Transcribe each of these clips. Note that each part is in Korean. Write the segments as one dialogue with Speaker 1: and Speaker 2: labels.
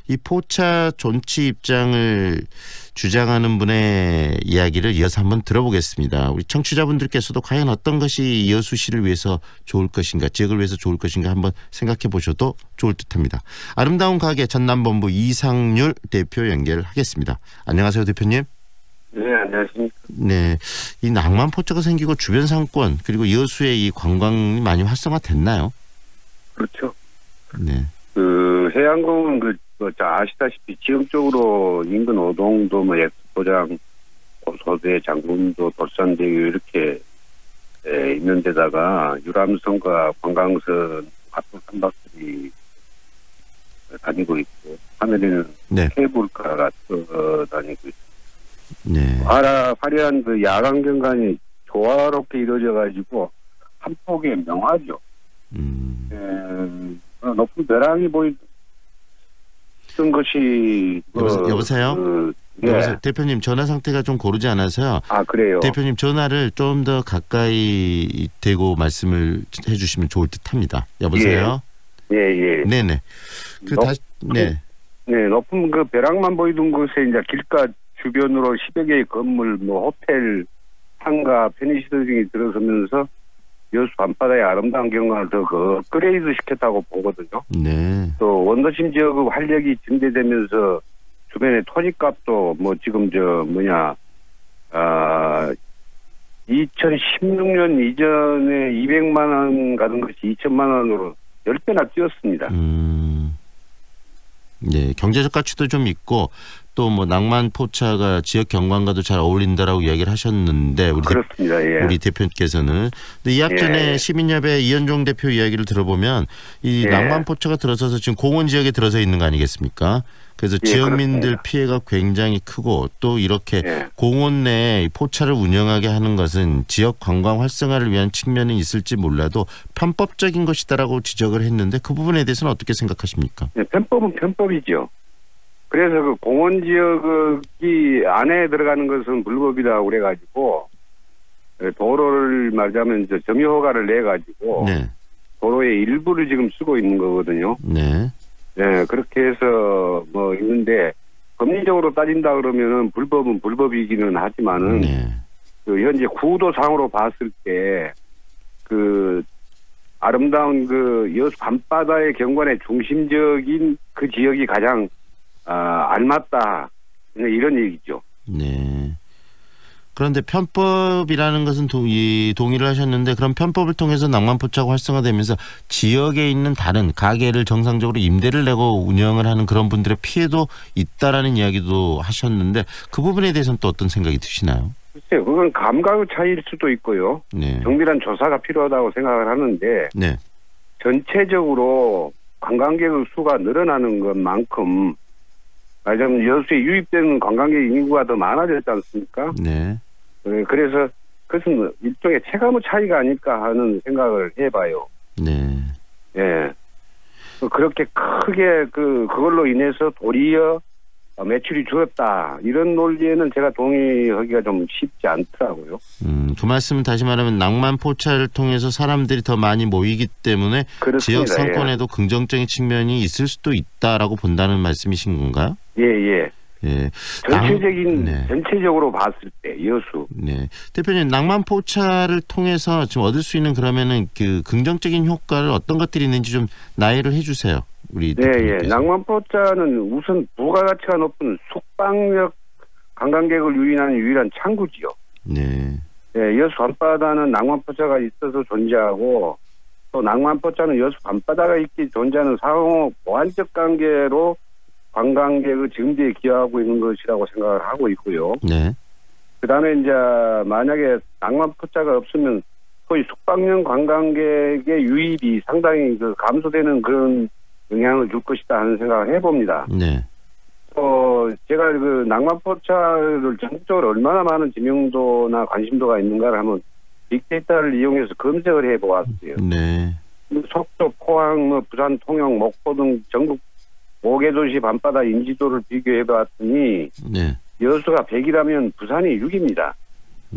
Speaker 1: 이 포차 존치 입장을 주장하는 분의 이야기를 이어서 한번 들어보겠습니다. 우리 청취자분들께서도 과연 어떤 것이 여수시를 위해서 좋을 것인가, 지역을 위해서 좋을 것인가 한번 생각해 보셔도 좋을 듯합니다. 아름다운 가게 전남본부 이상률 대표 연결하겠습니다. 안녕하세요, 대표님.
Speaker 2: 네, 안녕하십니까.
Speaker 1: 네, 이 낭만 포차가 생기고 주변 상권 그리고 여수의 이 관광이 많이 활성화됐나요?
Speaker 2: 그렇죠.
Speaker 1: 네.
Speaker 2: 그 해양공은 아시다시피 지역적으로 인근 오동도 엑스포장, 고소대, 장군도, 돌산대교 이렇게 있는 데다가 유람선과 관광선 같은 선박들이 다니고 있고 하늘에는
Speaker 1: 네.
Speaker 2: 케이블카가 다니고 있고.
Speaker 1: 네.
Speaker 2: 화려한 그 야간 경관이 조화롭게 이루어져 가지고 한 폭의 명화죠. 높은 벼랑이 보이던 것이
Speaker 1: 여보세요? 여보세요? 대표님 전화 상태가 좀 고르지 않아서요.
Speaker 2: 아, 그래요?
Speaker 1: 대표님 전화를 좀 더 가까이 대고 말씀을 해주시면 좋을 듯합니다. 여보세요?
Speaker 2: 예.
Speaker 1: 네네.
Speaker 2: 높은 그 벼랑만 보이던 곳에 이제 길가 주변으로 10여 개의 건물, 호텔, 상가, 편의시설 등이 들어서면서 여수 밤바다의 아름다운 경관을 더 업그레이드 시켰다고 보거든요.
Speaker 1: 네.
Speaker 2: 또 원도심 지역의 활력이 증대되면서 주변의 토지값도 지금 2016년 이전에 200만 원 가던 것이 2천만 원으로 10배나 뛰었습니다.
Speaker 1: 네, 경제적 가치도 좀 있고 또 낭만 포차가 지역 경관과도 잘 어울린다라고 이야기를 하셨는데
Speaker 2: 그렇습니다.
Speaker 1: 우리 대표께서는 근데 이학 전에 시민협회 이현종 대표 이야기를 들어보면 이 낭만 포차가 들어서서 지금 공원 지역에 들어서 있는 거 아니겠습니까? 그래서 지역민들
Speaker 2: 그렇습니다.
Speaker 1: 피해가 굉장히 크고 또 이렇게 공원 내에 포차를 운영하게 하는 것은 지역 관광 활성화를 위한 측면이 있을지 몰라도 편법적인 것이다라고 지적을 했는데 그 부분에 대해서는 어떻게 생각하십니까?
Speaker 2: 네, 편법은 편법이죠. 그래서 그 공원 지역이 안에 들어가는 것은 불법이다 그래가지고 도로를 말하자면 점유허가를 내가지고 도로의 일부를 지금 쓰고 있는 거거든요. 네, 그렇게 해서 있는데 법리적으로 따진다 그러면은 불법은 불법이기는 하지만은 그 현재 구도상으로 봤을 때 그 아름다운 그 여수 밤바다의 경관의 중심적인 그 지역이 가장 알맞다 이런 얘기죠. 네.
Speaker 1: 그런데 편법이라는 것은 동의를 하셨는데 그럼 편법을 통해서 낭만포차가 활성화되면서 지역에 있는 다른 가게를 정상적으로 임대를 내고 운영을 하는 그런 분들의 피해도 있다라는 이야기도 하셨는데 그 부분에 대해서는 또 어떤 생각이 드시나요?
Speaker 2: 글쎄요. 그건 감각의 차이일 수도 있고요. 정밀한 조사가 필요하다고 생각을 하는데 전체적으로 관광객의 수가 늘어나는 것만큼 말하자면 여수에 유입되는 관광객 인구가 더 많아졌지 않습니까? 그래서 그것은 일종의 체감의 차이가 아닐까 하는 생각을 해봐요. 그렇게 크게 그걸로 인해서 도리어 매출이 줄었다 이런 논리에는 제가 동의하기가 좀 쉽지 않더라고요.
Speaker 1: 그 말씀은 다시 말하면 낭만 포차를 통해서 사람들이 더 많이 모이기 때문에 지역 상권에도 긍정적인 측면이 있을 수도 있다라고 본다는 말씀이신 건가요?
Speaker 2: 전체적으로 봤을 때 여수.
Speaker 1: 대표님 낭만 포차를 통해서 지금 얻을 수 있는 그러면은 그 긍정적인 효과를 어떤 것들이 있는지 좀 나열을 해주세요.
Speaker 2: 낭만 포차는 우선 부가가치가 높은 숙박력 관광객을 유인하는 유일한 창구지요. 여수 밤바다는 낭만 포차가 있어서 존재하고 또 낭만 포차는 여수 밤바다가 있기 존재하는 상호 보완적 관계로 관광객의 증대에 기여하고 있는 것이라고 생각을 하고 있고요. 그다음에 이제 만약에 낭만 포차가 없으면 소위 숙박용 관광객의 유입이 상당히 감소되는 그런 영향을 줄 것이다 하는 생각을 해봅니다. 제가 그 낭만 포차를 전국적으로 얼마나 많은知名도나 관심도가 있는가를 한번 빅데이터를 이용해서 검색을 해보았어요. 속초, 포항, 부산, 통영, 목포 등 전국 5개 도시 밤바다 인지도를 비교해봤더니 여수가 100이라면 부산이 6입니다.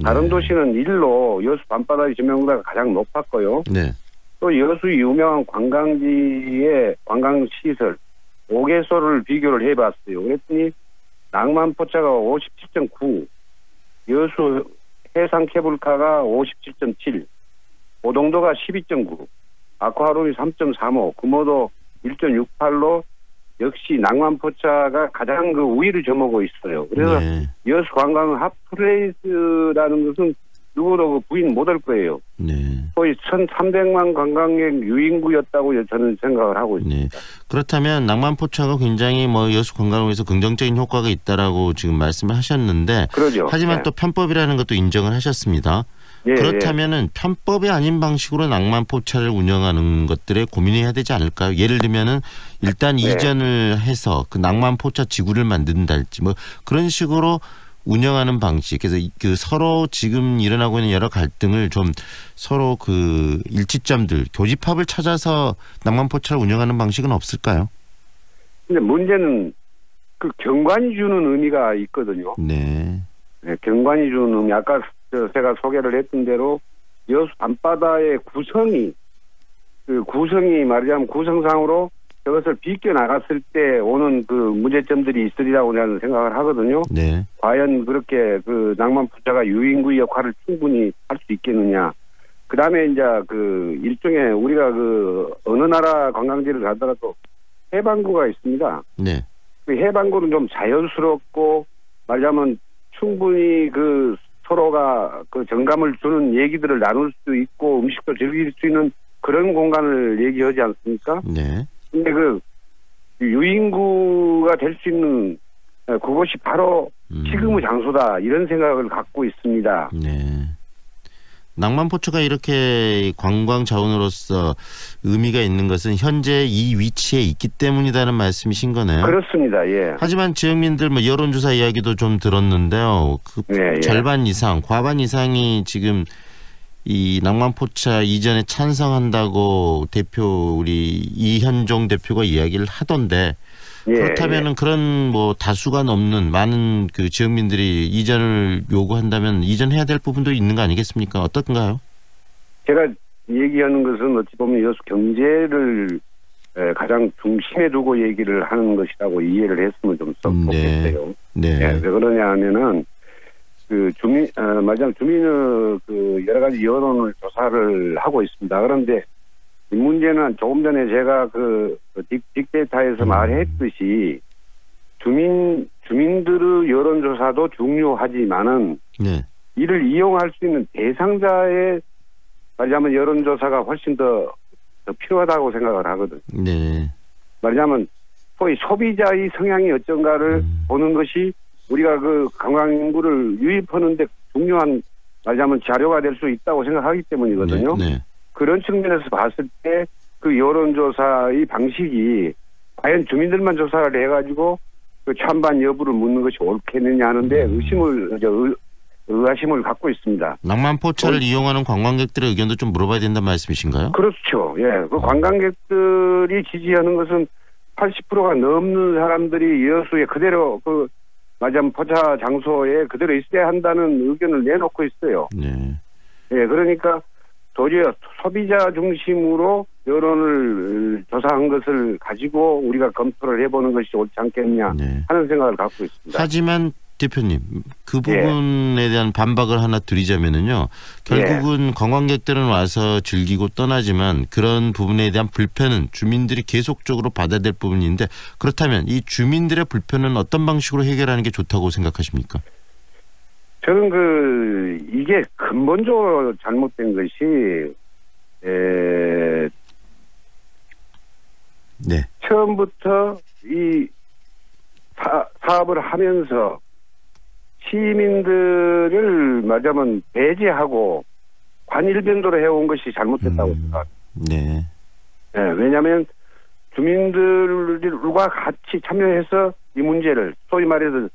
Speaker 2: 다른 도시는 1로 여수 밤바다의知名도가 가장 높았고요. 또 여수 유명한 관광지의 관광시설, 5개소를 비교를 해봤어요. 그랬더니 낭만포차가 57.9, 여수 해상 케이블카가 57.7, 오동도가 12.9, 아쿠아룸이 3.35, 금호도 1.68로 역시 낭만포차가 가장 그 우위를 점하고 있어요. 그래서
Speaker 1: 네.
Speaker 2: 여수 관광 핫플레이스라는 것은 누구도 부인 못할 거예요.
Speaker 1: 네.
Speaker 2: 거의 1,300만 관광객 유인구였다고 저는 생각을 하고 있습니다.
Speaker 1: 네. 그렇다면 낭만포차가 굉장히 뭐 여수 관광을 위해서 긍정적인 효과가 있다라고 지금 말씀을 하셨는데,
Speaker 2: 그러죠.
Speaker 1: 하지만
Speaker 2: 네.
Speaker 1: 또 편법이라는 것도 인정을 하셨습니다.
Speaker 2: 예,
Speaker 1: 그렇다면은 편법이 아닌 방식으로 낭만포차를 운영하는 것들에 고민해야 되지 않을까요? 예를 들면은 일단
Speaker 2: 네.
Speaker 1: 이전을 해서 그 낭만포차 지구를 만든달지 뭐 그런 식으로 운영하는 방식. 그래서 그 서로 지금 일어나고 있는 여러 갈등을 좀 서로 그 일치점들, 교집합을 찾아서 낭만포차를 운영하는 방식은 없을까요?
Speaker 2: 근데 문제는 그 경관이 주는 의미가 있거든요.
Speaker 1: 네.
Speaker 2: 네, 경관이 주는 의미. 아까 제가 소개를 했던 대로 여수 밤바다의 구성이 말하자면 구성상으로 저것을 비껴 나갔을 때 오는 그 문제점들이 있으리라고 저는 생각을 하거든요.
Speaker 1: 네.
Speaker 2: 과연 그렇게 그 낭만포차가 유인구의 역할을 충분히 할 수 있겠느냐. 그 다음에 이제 그 일종의 우리가 그 어느 나라 관광지를 가더라도 해방구가 있습니다.
Speaker 1: 네.
Speaker 2: 그 해방구는 좀 자연스럽고 말하자면 충분히 그 서로가 그 정감을 주는 얘기들을 나눌 수 있고 음식도 즐길 수 있는 그런 공간을 얘기하지 않습니까?
Speaker 1: 네.
Speaker 2: 근데 그 유인구가 될 수 있는 그것이 바로 지금의 장소다 이런 생각을 갖고 있습니다.
Speaker 1: 네. 낭만포차가 이렇게 관광 자원으로서 의미가 있는 것은 현재 이 위치에 있기 때문이라는 말씀이신 거네요.
Speaker 2: 그렇습니다. 예.
Speaker 1: 하지만 지역민들 뭐 여론조사 이야기도 좀 들었는데요. 그
Speaker 2: 예.
Speaker 1: 절반 이상, 과반 이상이 지금 이 낭만포차 이전에 찬성한다고 대표 우리 이현종 대표가 이야기를 하던데, 그렇다면은 그런 뭐 다수가 넘는 많은 그 지역민들이 이전을 요구한다면 이전해야 될 부분도 있는 거 아니겠습니까? 어떤가요?
Speaker 2: 제가 얘기하는 것은 어찌 보면 여수 경제를 가장 중심에 두고 얘기를 하는 것이라고 이해를 했으면 좀 좋겠어요.
Speaker 1: 네.
Speaker 2: 왜 그러냐 하면은 그 말하자면 주민의 그 여러 가지 여론을 조사를 하고 있습니다. 그런데 이 문제는 조금 전에 제가 그 빅데이터에서 말했듯이 주민들의 여론조사도 중요하지만은
Speaker 1: 네.
Speaker 2: 이를 이용할 수 있는 대상자의 말하자면 여론조사가 훨씬 더 필요하다고 생각을 하거든요.
Speaker 1: 네.
Speaker 2: 말하자면 소위 소비자의 성향이 어쩐가를 보는 것이 우리가 그 관광인구를 유입하는데 중요한 말하자면 자료가 될 수 있다고 생각하기 때문이거든요.
Speaker 1: 네.
Speaker 2: 그런 측면에서 봤을 때 그 여론조사의 방식이 과연 주민들만 조사를 해가지고 그 찬반 여부를 묻는 것이 옳겠느냐 하는데 의아심을 갖고 있습니다.
Speaker 1: 낭만포차를 이용하는 관광객들의 의견도 좀 물어봐야 된다는 말씀이신가요?
Speaker 2: 그렇죠. 예, 그 관광객들이 지지하는 것은 80%가 넘는 사람들이 여수에 그대로 그 말하자면 포차 장소에 그대로 있어야 한다는 의견을 내놓고 있어요.
Speaker 1: 네.
Speaker 2: 예, 그러니까 도리어 소비자 중심으로 여론을 조사한 것을 가지고 우리가 검토를 해보는 것이 옳지 않겠냐 하는 생각을 갖고 있습니다.
Speaker 1: 하지만 대표님, 그 부분에 대한 반박을 하나 드리자면은요. 결국은 관광객들은 와서 즐기고 떠나지만 그런 부분에 대한 불편은 주민들이 계속적으로 받아야 될 부분인데, 그렇다면 이 주민들의 불편은 어떤 방식으로 해결하는 게 좋다고 생각하십니까?
Speaker 2: 저는 이게 근본적으로 잘못된 것이 처음부터 이 사업을 하면서 시민들을 말하자면 배제하고 관일변도로 해온 것이 잘못됐다고 생각합니다.
Speaker 1: 네.
Speaker 2: 네, 왜냐하면 주민들과 같이 참여해서 이 문제를 소위 말해서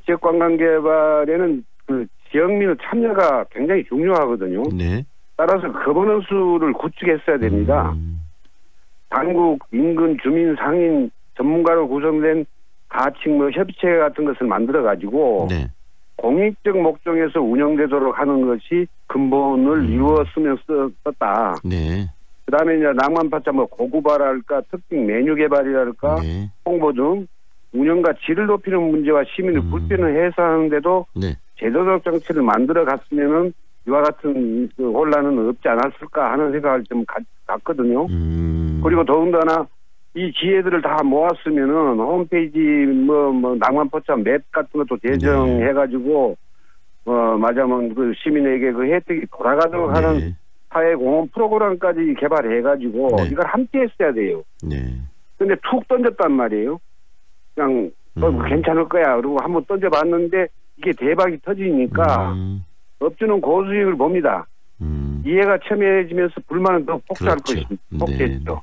Speaker 2: 지역 관광 개발에는 그 지역민의 참여가 굉장히 중요하거든요.
Speaker 1: 네.
Speaker 2: 따라서 거버넌스를 구축했어야 됩니다. 당국, 인근, 주민, 상인, 전문가로 구성된 가칭 협의체 같은 것을 만들어 가지고 공익적 목적에서 운영되도록 하는 것이 근본을 이루었으면 썼다.
Speaker 1: 네.
Speaker 2: 그다음에 이제 낭만파차 뭐 고구발랄까 특징 메뉴 개발이랄까
Speaker 1: 네.
Speaker 2: 홍보 등 운영과 질을 높이는 문제와 시민의 불편을 해소하는데도
Speaker 1: 네.
Speaker 2: 제도적 정책을 만들어 갔으면은 이와 같은 그 혼란은 없지 않았을까 하는 생각을 좀 갖거든요. 그리고 더군다나 이 지혜들을 다 모았으면은 홈페이지 뭐 낭만포차 맵 같은 것도 제정해가지고 맞아면 그 시민에게 그 혜택이 돌아가도록
Speaker 1: 네.
Speaker 2: 하는 사회 공헌 프로그램까지 개발해가지고
Speaker 1: 네.
Speaker 2: 이걸 함께 했어야 돼요.
Speaker 1: 네.
Speaker 2: 근데 툭 던졌단 말이에요. 그냥 괜찮을 거야. 그리고 한번 던져봤는데 이게 대박이 터지니까 업주는 고수익을 봅니다. 이해가 첨예해지면서 불만은 더 폭주할
Speaker 1: 그렇죠.
Speaker 2: 폭주했죠.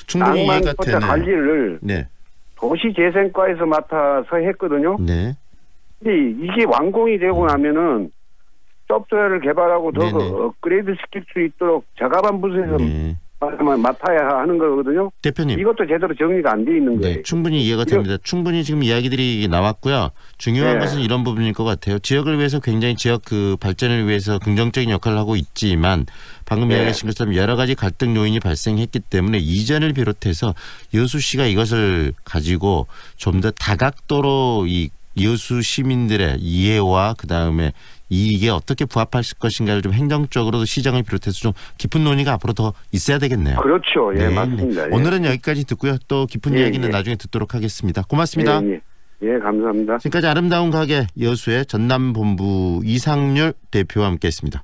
Speaker 1: 충분히 이해가
Speaker 2: 낭만포차
Speaker 1: 되네요.
Speaker 2: 관리를
Speaker 1: 네.
Speaker 2: 도시재생과에서 맡아서 했거든요.
Speaker 1: 네.
Speaker 2: 근데 이게 완공이 되고 나면은 소프트웨어를 개발하고 더
Speaker 1: 네네.
Speaker 2: 업그레이드 시킬 수 있도록 저가반 부서에서
Speaker 1: 네.
Speaker 2: 맡아야 하는 거거든요.
Speaker 1: 대표님.
Speaker 2: 이것도 제대로 정리가 안 돼 있는 거예요.
Speaker 1: 네, 충분히 이해가 됩니다. 충분히 지금 이야기들이 나왔고요. 중요한
Speaker 2: 네.
Speaker 1: 것은 이런 부분일 것 같아요. 지역을 위해서 굉장히 지역 그 발전을 위해서 긍정적인 역할을 하고 있지만 방금
Speaker 2: 네.
Speaker 1: 이야기하신 것처럼 여러 가지 갈등 요인이 발생했기 때문에 이전을 비롯해서 여수 씨가 이것을 가지고 좀 더 다각도로 이 여수 시민들의 이해와 그다음에 이게 어떻게 부합할 것인가를 좀 행정적으로도 시장을 비롯해서 좀 깊은 논의가 앞으로 더 있어야 되겠네요.
Speaker 2: 그렇죠. 예,
Speaker 1: 네,
Speaker 2: 맞습니다.
Speaker 1: 네.
Speaker 2: 예.
Speaker 1: 오늘은 여기까지 듣고요. 또 깊은
Speaker 2: 예,
Speaker 1: 이야기는
Speaker 2: 예.
Speaker 1: 나중에 듣도록 하겠습니다. 고맙습니다.
Speaker 2: 예, 예, 감사합니다.
Speaker 1: 지금까지 아름다운 가게 여수의 전남본부 이상률 대표와 함께했습니다.